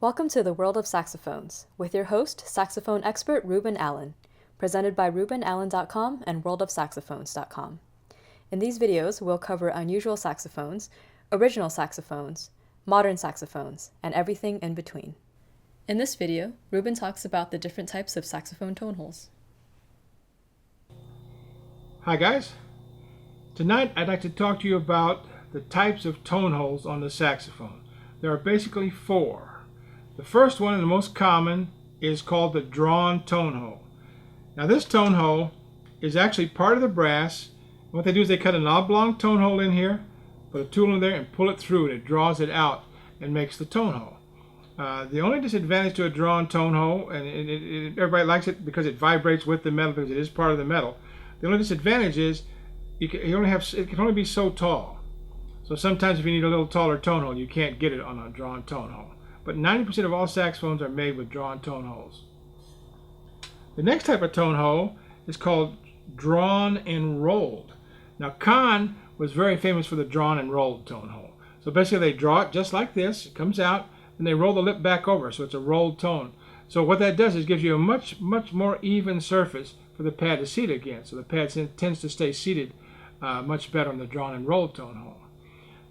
Welcome to the World of Saxophones, with your host, saxophone expert Rheuben Allen, presented by RheubenAllen.com and worldofsaxophones.com. In these videos, we'll cover unusual saxophones, original saxophones, modern saxophones, and everything in between. In this video, Rheuben talks about the different types of saxophone tone holes. Hi guys, tonight I'd like to talk to you about the types of tone holes on the saxophone. There are basically four. The first one and the most common is called the drawn tone hole. Now this tone hole is actually part of the brass. What they do is they cut an oblong tone hole in here, put a tool in there and pull it through, and it draws it out and makes the tone hole. The only disadvantage to a drawn tone hole, and everybody likes it because it vibrates with the metal because it is part of the metal. The only disadvantage is it can only be so tall. So sometimes if you need a little taller tone hole, you can't get it on a drawn tone hole. But 90% of all saxophones are made with drawn tone holes. The next type of tone hole is called drawn and rolled. Now Kahn was very famous for the drawn and rolled tone hole. So basically they draw it just like this, it comes out, and they roll the lip back over, so it's a rolled tone. So what that does is gives you a much more even surface for the pad to seat against. So the pad tends to stay seated much better on the drawn and rolled tone hole.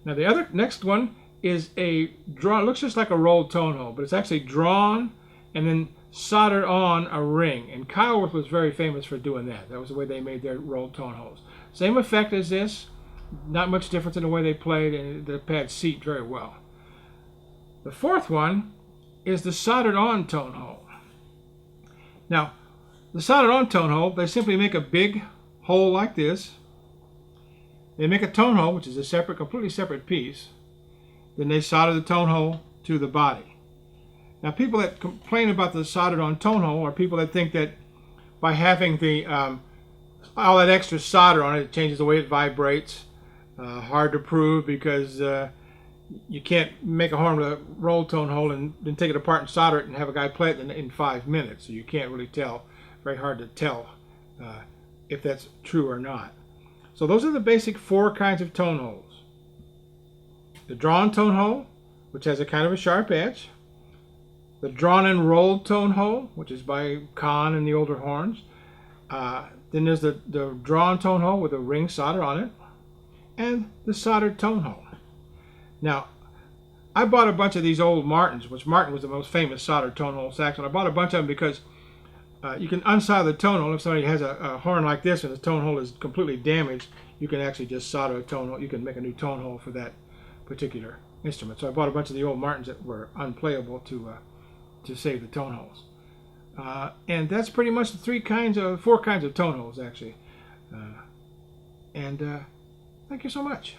Now the next one is a drawn, looks just like a rolled tone hole, but it's actually drawn and then soldered on a ring. And Kyleworth was very famous for doing that. That was the way they made their rolled tone holes. Same effect as this, not much difference in the way they played, and the pads seat very well. The fourth one is the soldered on tone hole. Now, the soldered on tone hole, they simply make a big hole like this. They make a tone hole, which is a separate, completely separate piece. Then they solder the tone hole to the body. Now people that complain about the soldered on tone hole are people that think that by having the all that extra solder on it, it changes the way it vibrates. Hard to prove because you can't make a horn with a rolled tone hole and then take it apart and solder it and have a guy play it in 5 minutes. So you can't really tell. Very hard to tell if that's true or not. So those are the basic four kinds of tone holes. The drawn tone hole, which has a kind of a sharp edge. The drawn and rolled tone hole, which is by Kahn and the older horns. Then there's the drawn tone hole with a ring solder on it. And the soldered tone hole. Now, I bought a bunch of these old Martins, which Martin was the most famous soldered tone hole saxophone. I bought a bunch of them because you can unsolder the tone hole. If somebody has a horn like this and the tone hole is completely damaged, you can actually just solder a tone hole. You can make a new tone hole for that particular instrument. So I bought a bunch of the old Martins that were unplayable to save the tone holes. And that's pretty much the four kinds of tone holes actually. Thank you so much.